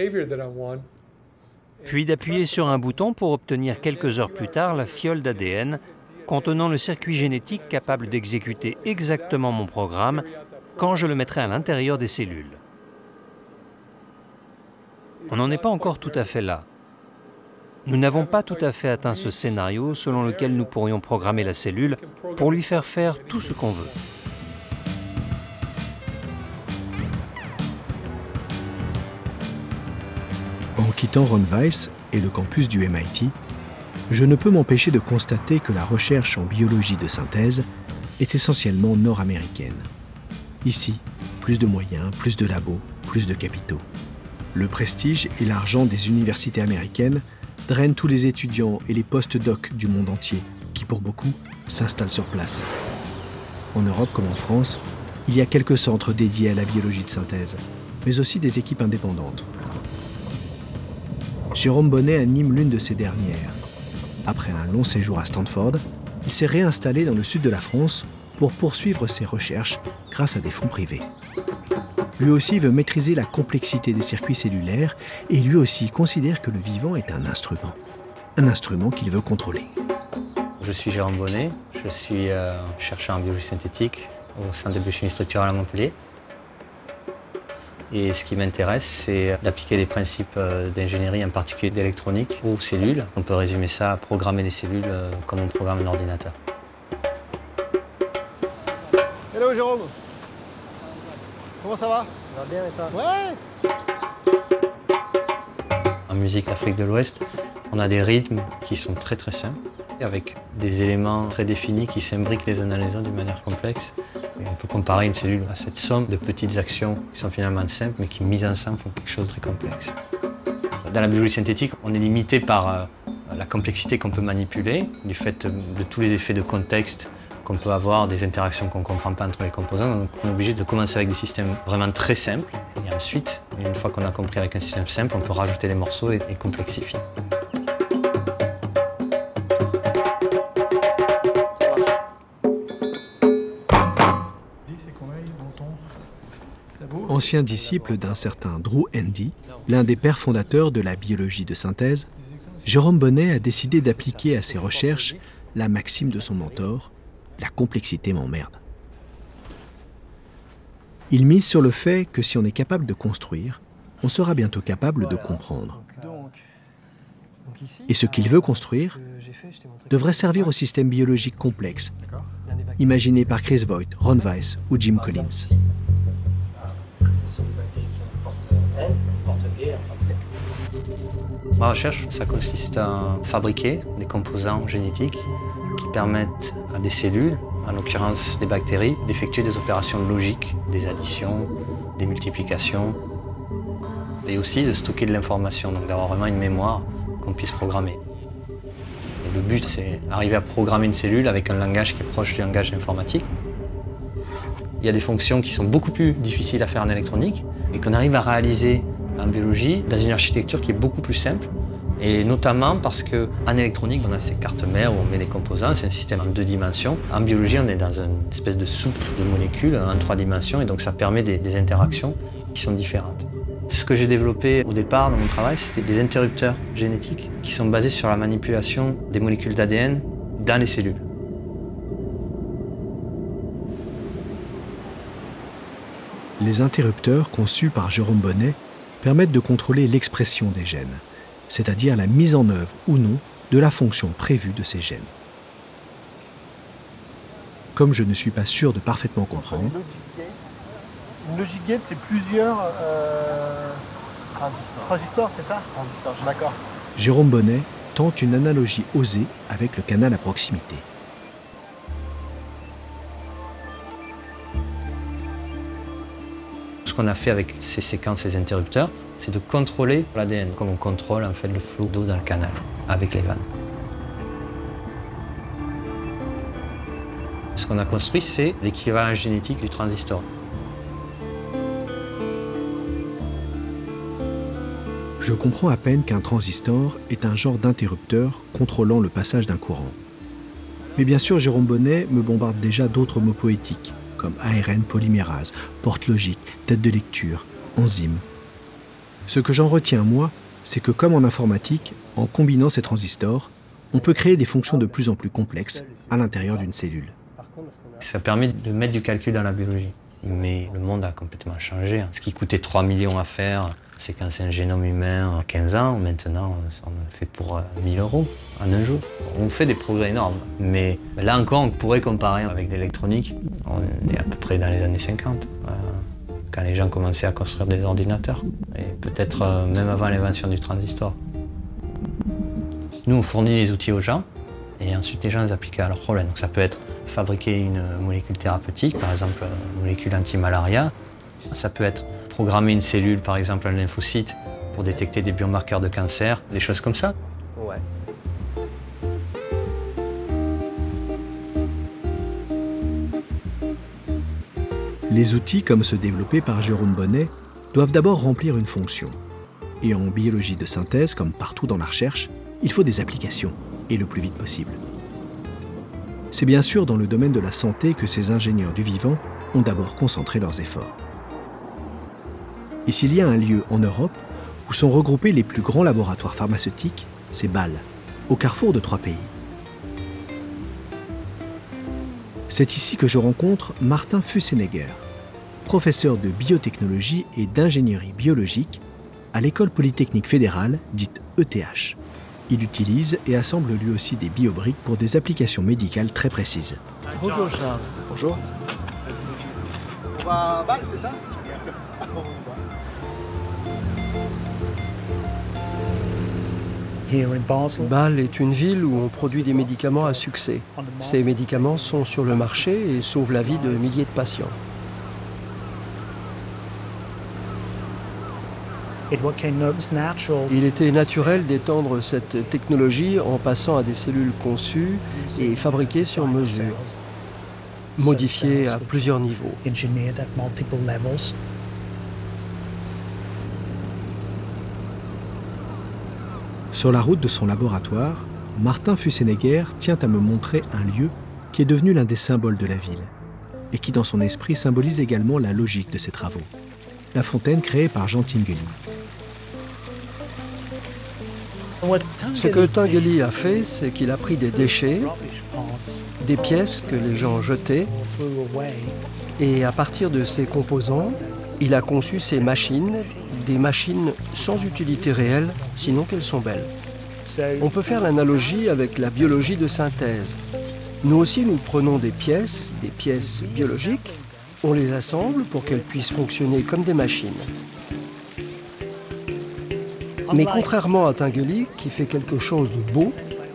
B: puis d'appuyer sur un bouton pour obtenir quelques heures plus tard la fiole d'ADN contenant le circuit génétique capable d'exécuter exactement mon programme quand je le mettrai à l'intérieur des cellules. On n'en est pas encore tout à fait là. Nous n'avons pas tout à fait atteint ce scénario selon lequel nous pourrions programmer la cellule pour lui faire faire tout ce qu'on veut.
A: En quittant Ron Weiss et le campus du MIT, je ne peux m'empêcher de constater que la recherche en biologie de synthèse est essentiellement nord-américaine. Ici, plus de moyens, plus de labos, plus de capitaux. Le prestige et l'argent des universités américaines drainent tous les étudiants et les post-docs du monde entier, qui pour beaucoup s'installent sur place. En Europe comme en France, il y a quelques centres dédiés à la biologie de synthèse, mais aussi des équipes indépendantes. Jérôme Bonnet anime l'une de ces dernières. Après un long séjour à Stanford, il s'est réinstallé dans le sud de la France pour poursuivre ses recherches grâce à des fonds privés. Lui aussi veut maîtriser la complexité des circuits cellulaires et lui aussi considère que le vivant est un instrument qu'il veut contrôler.
G: Je suis Jérôme Bonnet, je suis chercheur en biologie synthétique au Centre de biochimie structurelle à Montpellier. Et ce qui m'intéresse, c'est d'appliquer les principes d'ingénierie, en particulier d'électronique, aux cellules. On peut résumer ça à programmer les cellules comme on programme un ordinateur.
H: Hello Jérôme. Comment ça va?
G: Ça va bien et toi?
H: Ouais.
G: En musique Afrique de l'Ouest, on a des rythmes qui sont très simples, avec des éléments très définis qui s'imbriquent les uns dans les autres d'une manière complexe. Et on peut comparer une cellule à cette somme de petites actions qui sont finalement simples, mais qui, mises ensemble, font quelque chose de très complexe. Dans la biologie synthétique, on est limité par la complexité qu'on peut manipuler, du fait de tous les effets de contexte qu'on peut avoir, des interactions qu'on ne comprend pas entre les composants. Donc on est obligé de commencer avec des systèmes vraiment très simples. Et ensuite, une fois qu'on a compris avec un système simple, on peut rajouter des morceaux et complexifier.
A: Ancien disciple d'un certain Drew Handy, l'un des pères fondateurs de la biologie de synthèse, Jérôme Bonnet a décidé d'appliquer à ses recherches la maxime de son mentor, la complexité m'emmerde. Il mise sur le fait que si on est capable de construire, on sera bientôt capable de comprendre. Et ce qu'il veut construire devrait servir au système biologique complexe, imaginé par Chris Voigt, Ron Weiss ou Jim Collins.
G: Ma recherche, ça consiste à fabriquer des composants génétiques qui permettent à des cellules, en l'occurrence des bactéries, d'effectuer des opérations logiques, des additions, des multiplications, et aussi de stocker de l'information, donc d'avoir vraiment une mémoire qu'on puisse programmer. Et le but, c'est d'arriver à programmer une cellule avec un langage qui est proche du langage informatique. Il y a des fonctions qui sont beaucoup plus difficiles à faire en électronique et qu'on arrive à réaliser en biologie dans une architecture qui est beaucoup plus simple. Et notamment parce qu'en électronique, on a ces cartes mères où on met les composants, c'est un système en 2 dimensions. En biologie, on est dans une espèce de soupe de molécules en 3 dimensions et donc ça permet des interactions qui sont différentes. Ce que j'ai développé au départ dans mon travail, c'était des interrupteurs génétiques qui sont basés sur la manipulation des molécules d'ADN dans les cellules.
A: Les interrupteurs conçus par Jérôme Bonnet permettent de contrôler l'expression des gènes, c'est-à-dire la mise en œuvre ou non de la fonction prévue de ces gènes. Comme je ne suis pas sûr de parfaitement comprendre,
H: Une logic gate, c'est plusieurs transistors, c'est ça? Transistors, d'accord.
A: Jérôme Bonnet tente une analogie osée avec le canal à proximité.
G: Ce qu'on a fait avec ces séquences, ces interrupteurs, c'est de contrôler l'ADN, comme on contrôle en fait le flot d'eau dans le canal, avec les vannes. Ce qu'on a construit, c'est l'équivalent génétique du transistor.
A: Je comprends à peine qu'un transistor est un genre d'interrupteur contrôlant le passage d'un courant. Mais bien sûr, Jérôme Bonnet me bombarde déjà d'autres mots poétiques, comme ARN polymérase, porte logique, tête de lecture, enzyme. Ce que j'en retiens, moi, c'est que comme en informatique, en combinant ces transistors, on peut créer des fonctions de plus en plus complexes à l'intérieur d'une cellule.
G: Ça permet de mettre du calcul dans la biologie. Mais le monde a complètement changé. Ce qui coûtait 3 millions à faire, séquencer un génome humain en 15 ans, maintenant on le fait pour 1 000 € en un jour. On fait des progrès énormes. Mais là encore, on pourrait comparer avec l'électronique. On est à peu près dans les années 50, quand les gens commençaient à construire des ordinateurs. Et peut-être même avant l'invention du transistor. Nous, on fournit les outils aux gens, et ensuite les gens les appliquent à leurs problèmes. Donc ça peut être fabriquer une molécule thérapeutique, par exemple une molécule anti-malaria. Ça peut être programmer une cellule, par exemple un lymphocyte, pour détecter des biomarqueurs de cancer, des choses comme ça.
I: Ouais.
A: Les outils, comme ceux développés par Jérôme Bonnet, doivent d'abord remplir une fonction. Et en biologie de synthèse, comme partout dans la recherche, il faut des applications, et le plus vite possible. C'est bien sûr dans le domaine de la santé que ces ingénieurs du vivant ont d'abord concentré leurs efforts. Et s'il y a un lieu en Europe où sont regroupés les plus grands laboratoires pharmaceutiques, c'est Bâle, au carrefour de 3 pays. C'est ici que je rencontre Martin Fussenegger, professeur de biotechnologie et d'ingénierie biologique à l'École Polytechnique Fédérale, dite ETH. Il utilise et assemble lui aussi des biobriques pour des applications médicales très précises.
H: Bonjour Charles.
A: Bonjour.
H: On va à Bâle, c'est ça?
I: Bâle est une ville où on produit des médicaments à succès. Ces médicaments sont sur le marché et sauvent la vie de milliers de patients. Il était naturel d'étendre cette technologie en passant à des cellules conçues et fabriquées sur mesure, modifiées à plusieurs niveaux.
A: Sur la route de son laboratoire, Martin Fussenegger tient à me montrer un lieu qui est devenu l'un des symboles de la ville et qui, dans son esprit, symbolise également la logique de ses travaux. La fontaine créée par Jean Tinguely.
I: Ce que Tinguely a fait, c'est qu'il a pris des déchets, des pièces que les gens jetaient, et à partir de ces composants, il a conçu ces machines, des machines sans utilité réelle, sinon qu'elles sont belles. On peut faire l'analogie avec la biologie de synthèse. Nous aussi, nous prenons des pièces biologiques, on les assemble pour qu'elles puissent fonctionner comme des machines. Mais contrairement à Tinguely, qui fait quelque chose de beau,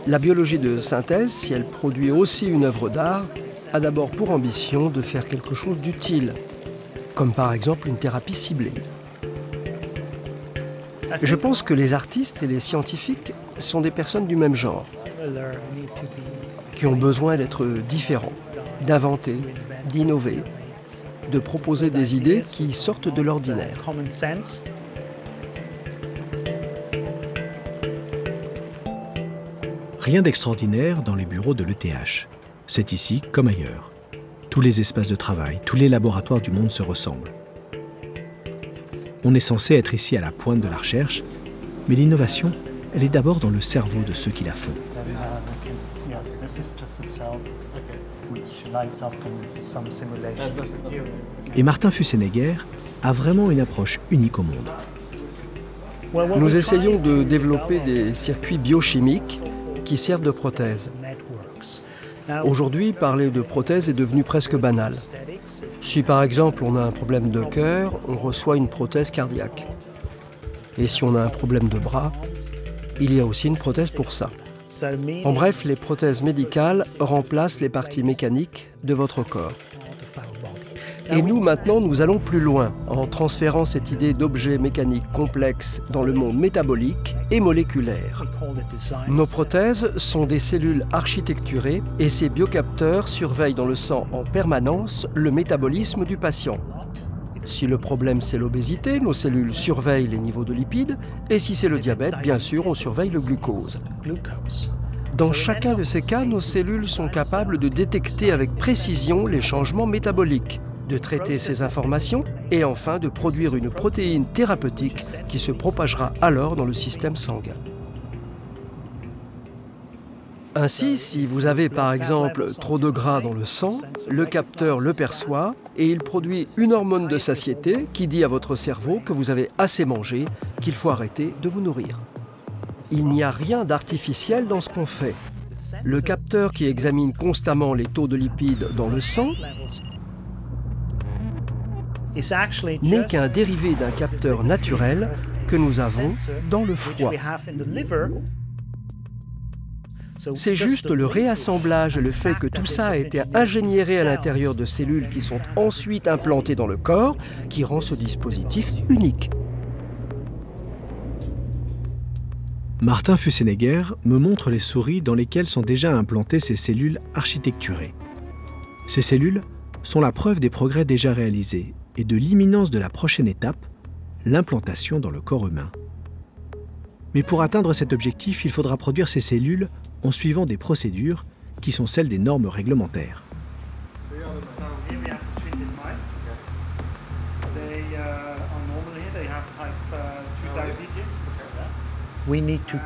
I: la biologie de synthèse, si elle produit aussi une œuvre d'art, a d'abord pour ambition de faire quelque chose d'utile, comme par exemple une thérapie ciblée. Je pense que les artistes et les scientifiques sont des personnes du même genre, qui ont besoin d'être différents, d'inventer, d'innover, de proposer des idées qui sortent de l'ordinaire.
A: Rien d'extraordinaire dans les bureaux de l'ETH. C'est ici comme ailleurs. Tous les espaces de travail, tous les laboratoires du monde se ressemblent. On est censé être ici à la pointe de la recherche, mais l'innovation, elle est d'abord dans le cerveau de ceux qui la font. Et Martin Fussenegger a vraiment une approche unique au monde.
I: Nous essayons de développer des circuits biochimiques qui servent de prothèse. Aujourd'hui, parler de prothèse est devenu presque banal. Si par exemple on a un problème de cœur, on reçoit une prothèse cardiaque. Et si on a un problème de bras, il y a aussi une prothèse pour ça. En bref, les prothèses médicales remplacent les parties mécaniques de votre corps. Et nous, maintenant, nous allons plus loin en transférant cette idée d'objet mécanique complexe dans le monde métabolique et moléculaire. Nos prothèses sont des cellules architecturées et ces biocapteurs surveillent dans le sang en permanence le métabolisme du patient. Si le problème c'est l'obésité, nos cellules surveillent les niveaux de lipides et si c'est le diabète, bien sûr, on surveille le glucose. Dans chacun de ces cas, nos cellules sont capables de détecter avec précision les changements métaboliques, de traiter ces informations et enfin de produire une protéine thérapeutique qui se propagera alors dans le système sanguin. Ainsi, si vous avez par exemple trop de gras dans le sang, le capteur le perçoit et il produit une hormone de satiété qui dit à votre cerveau que vous avez assez mangé, qu'il faut arrêter de vous nourrir. Il n'y a rien d'artificiel dans ce qu'on fait. Le capteur qui examine constamment les taux de lipides dans le sang n'est qu'un dérivé d'un capteur naturel que nous avons dans le foie. C'est juste le réassemblage et le fait que tout ça a été ingénieré à l'intérieur de cellules qui sont ensuite implantées dans le corps qui rend ce dispositif unique.
A: Martin Fussenegger me montre les souris dans lesquelles sont déjà implantées ces cellules architecturées. Ces cellules sont la preuve des progrès déjà réalisés et de l'imminence de la prochaine étape, l'implantation dans le corps humain. Mais pour atteindre cet objectif, il faudra produire ces cellules en suivant des procédures qui sont celles des normes réglementaires.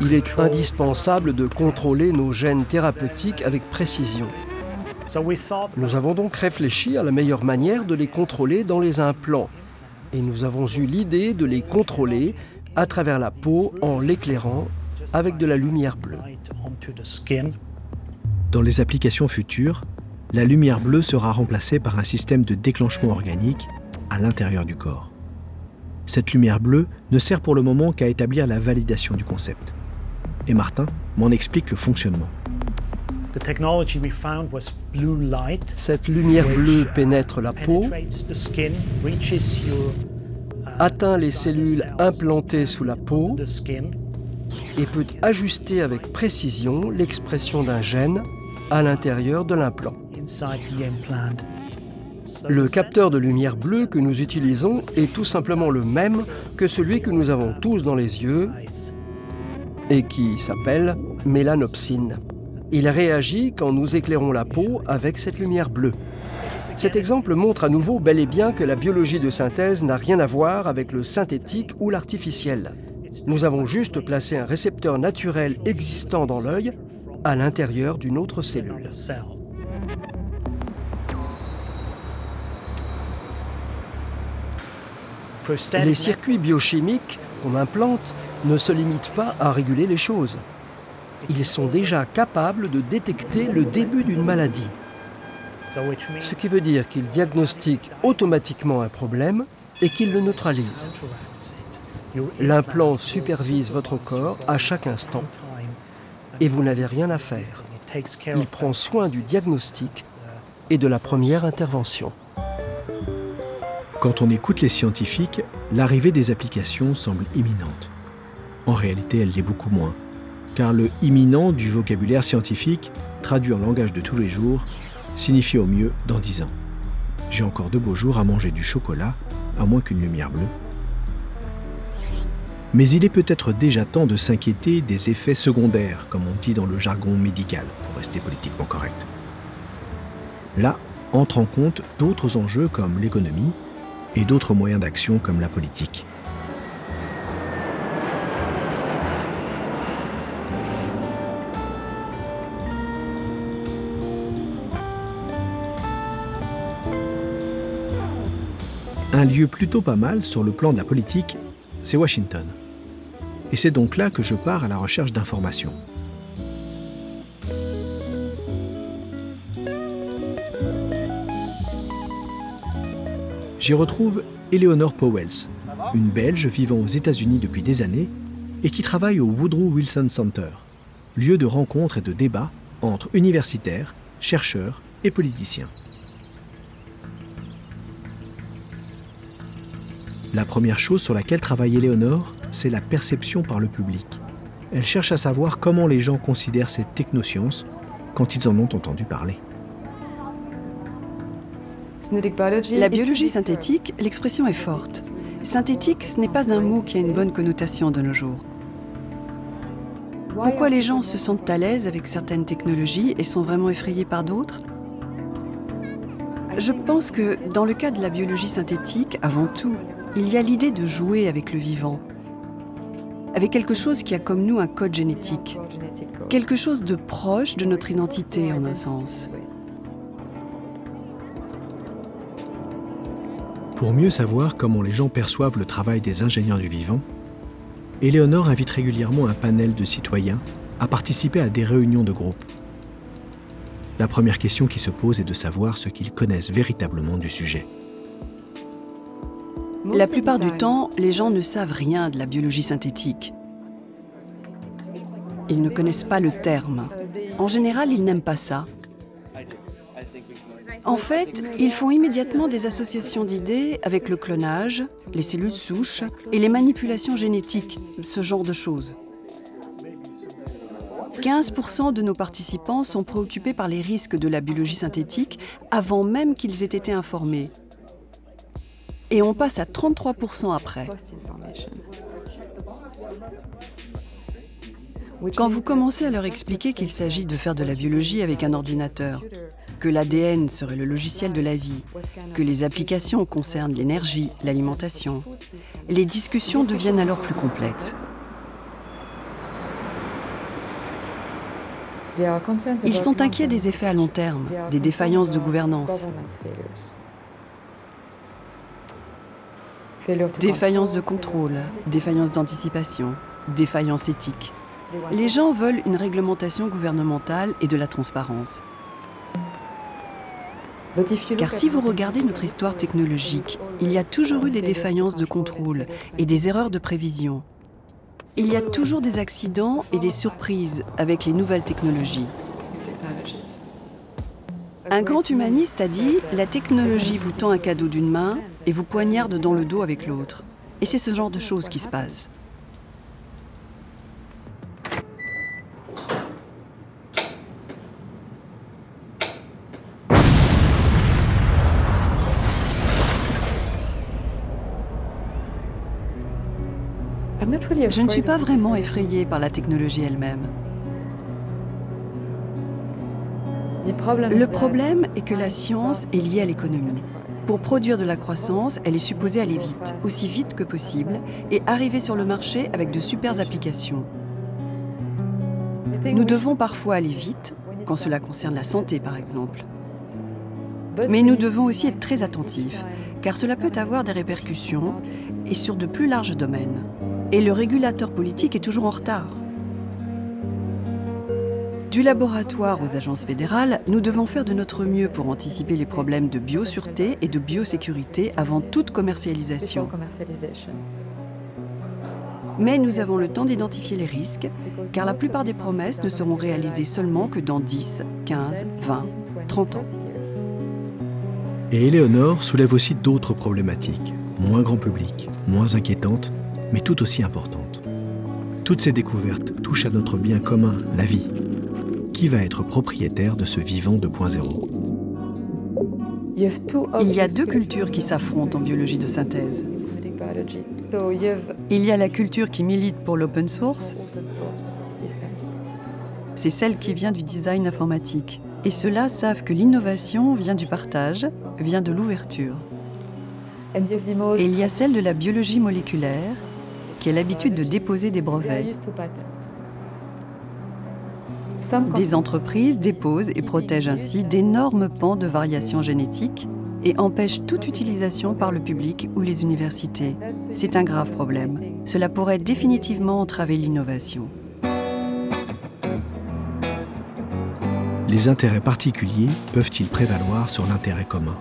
I: Il est indispensable de contrôler nos gènes thérapeutiques avec précision. Nous avons donc réfléchi à la meilleure manière de les contrôler dans les implants. Et nous avons eu l'idée de les contrôler à travers la peau en l'éclairant avec de la lumière bleue.
A: Dans les applications futures, la lumière bleue sera remplacée par un système de déclenchement organique à l'intérieur du corps. Cette lumière bleue ne sert pour le moment qu'à établir la validation du concept. Et Martin m'en explique le fonctionnement.
I: Cette lumière bleue pénètre la peau, atteint les cellules implantées sous la peau et peut ajuster avec précision l'expression d'un gène à l'intérieur de l'implant. Le capteur de lumière bleue que nous utilisons est tout simplement le même que celui que nous avons tous dans les yeux et qui s'appelle mélanopsine. Il réagit quand nous éclairons la peau avec cette lumière bleue. Cet exemple montre à nouveau bel et bien que la biologie de synthèse n'a rien à voir avec le synthétique ou l'artificiel. Nous avons juste placé un récepteur naturel existant dans l'œil à l'intérieur d'une autre cellule. Les circuits biochimiques qu'on implante ne se limitent pas à réguler les choses. Ils sont déjà capables de détecter le début d'une maladie. Ce qui veut dire qu'ils diagnostiquent automatiquement un problème et qu'ils le neutralisent. L'implant supervise votre corps à chaque instant et vous n'avez rien à faire. Il prend soin du diagnostic et de la première intervention.
A: Quand on écoute les scientifiques, l'arrivée des applications semble imminente. En réalité, elle l'est beaucoup moins, car le « imminent » du vocabulaire scientifique, traduit en langage de tous les jours, signifie au mieux dans 10 ans. J'ai encore de beaux jours à manger du chocolat, à moins qu'une lumière bleue. Mais il est peut-être déjà temps de s'inquiéter des effets secondaires, comme on dit dans le jargon médical, pour rester politiquement correct. Là entrent en compte d'autres enjeux comme l'économie et d'autres moyens d'action comme la politique. Un lieu plutôt pas mal sur le plan de la politique, c'est Washington. Et c'est donc là que je pars à la recherche d'informations. J'y retrouve Eleanor Powells, une Belge vivant aux États-Unis depuis des années et qui travaille au Woodrow Wilson Center, lieu de rencontre et de débat entre universitaires, chercheurs et politiciens. La première chose sur laquelle travaille Eleanor, c'est la perception par le public. Elle cherche à savoir comment les gens considèrent ces technosciences quand ils en ont entendu parler.
D: La biologie synthétique, l'expression est forte. Synthétique, ce n'est pas un mot qui a une bonne connotation de nos jours. Pourquoi les gens se sentent à l'aise avec certaines technologies et sont vraiment effrayés par d'autres? Je pense que dans le cas de la biologie synthétique, avant tout, il y a l'idée de jouer avec le vivant, avec quelque chose qui a comme nous un code génétique, quelque chose de proche de notre identité en un sens.
A: Pour mieux savoir comment les gens perçoivent le travail des ingénieurs du vivant, Eleanor invite régulièrement un panel de citoyens à participer à des réunions de groupe. La première question qui se pose est de savoir ce qu'ils connaissent véritablement du sujet.
D: La plupart du temps, les gens ne savent rien de la biologie synthétique. Ils ne connaissent pas le terme. En général, ils n'aiment pas ça. En fait, ils font immédiatement des associations d'idées avec le clonage, les cellules souches et les manipulations génétiques, ce genre de choses. 15% de nos participants sont préoccupés par les risques de la biologie synthétique avant même qu'ils aient été informés. Et on passe à 33% après. Quand vous commencez à leur expliquer qu'il s'agit de faire de la biologie avec un ordinateur, que l'ADN serait le logiciel de la vie, que les applications concernent l'énergie, l'alimentation, les discussions deviennent alors plus complexes. Ils sont inquiets des effets à long terme, des défaillances de gouvernance. Défaillance de contrôle, défaillance d'anticipation, défaillance éthique. Les gens veulent une réglementation gouvernementale et de la transparence. Car si vous regardez notre histoire technologique, il y a toujours eu des défaillances de contrôle et des erreurs de prévision. Il y a toujours des accidents et des surprises avec les nouvelles technologies. Un grand humaniste a dit « La technologie vous tend un cadeau d'une main et vous poignarde dans le dos avec l'autre. » Et c'est ce genre de choses qui se passe. Je ne suis pas vraiment effrayée par la technologie elle-même. Le problème est que la science est liée à l'économie. Pour produire de la croissance, elle est supposée aller vite, aussi vite que possible, et arriver sur le marché avec de super applications. Nous devons parfois aller vite, quand cela concerne la santé par exemple. Mais nous devons aussi être très attentifs, car cela peut avoir des répercussions, et sur de plus larges domaines. Et le régulateur politique est toujours en retard. Du laboratoire aux agences fédérales, nous devons faire de notre mieux pour anticiper les problèmes de biosureté et de biosécurité avant toute commercialisation. Mais nous avons le temps d'identifier les risques, car la plupart des promesses ne seront réalisées seulement que dans 10, 15, 20, 30 ans.
A: Et Éléonore soulève aussi d'autres problématiques, moins grand public, moins inquiétantes, mais tout aussi importantes. Toutes ces découvertes touchent à notre bien commun, la vie. Qui va être propriétaire de ce vivant 2.0 ?
D: Il y a deux cultures qui s'affrontent en biologie de synthèse. Il y a la culture qui milite pour l'open source. C'est celle qui vient du design informatique. Et ceux-là savent que l'innovation vient du partage, vient de l'ouverture. Et il y a celle de la biologie moléculaire, qui a l'habitude de déposer des brevets. Des entreprises déposent et protègent ainsi d'énormes pans de variations génétiques et empêchent toute utilisation par le public ou les universités. C'est un grave problème. Cela pourrait définitivement entraver l'innovation.
A: Les intérêts particuliers peuvent-ils prévaloir sur l'intérêt commun ?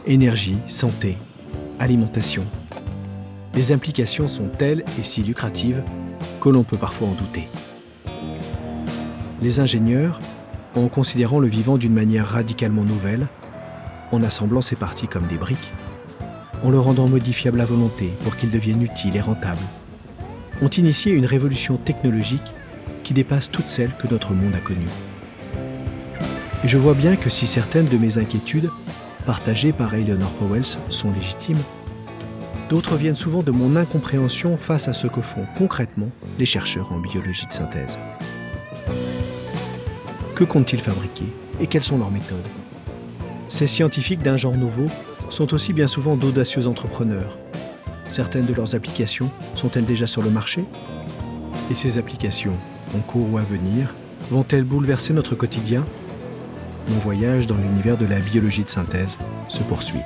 A: Énergie, santé, alimentation. Les implications sont telles et si lucratives que l'on peut parfois en douter. Les ingénieurs, en considérant le vivant d'une manière radicalement nouvelle, en assemblant ses parties comme des briques, en le rendant modifiable à volonté pour qu'il devienne utile et rentable, ont initié une révolution technologique qui dépasse toutes celles que notre monde a connues. Et je vois bien que si certaines de mes inquiétudes, partagées par Eleanor Pauwels, sont légitimes, d'autres viennent souvent de mon incompréhension face à ce que font concrètement les chercheurs en biologie de synthèse. Que comptent-ils fabriquer et quelles sont leurs méthodes ? Ces scientifiques d'un genre nouveau sont aussi bien souvent d'audacieux entrepreneurs. Certaines de leurs applications sont-elles déjà sur le marché ? Et ces applications, en cours ou à venir, vont-elles bouleverser notre quotidien ? Mon voyage dans l'univers de la biologie de synthèse se poursuit.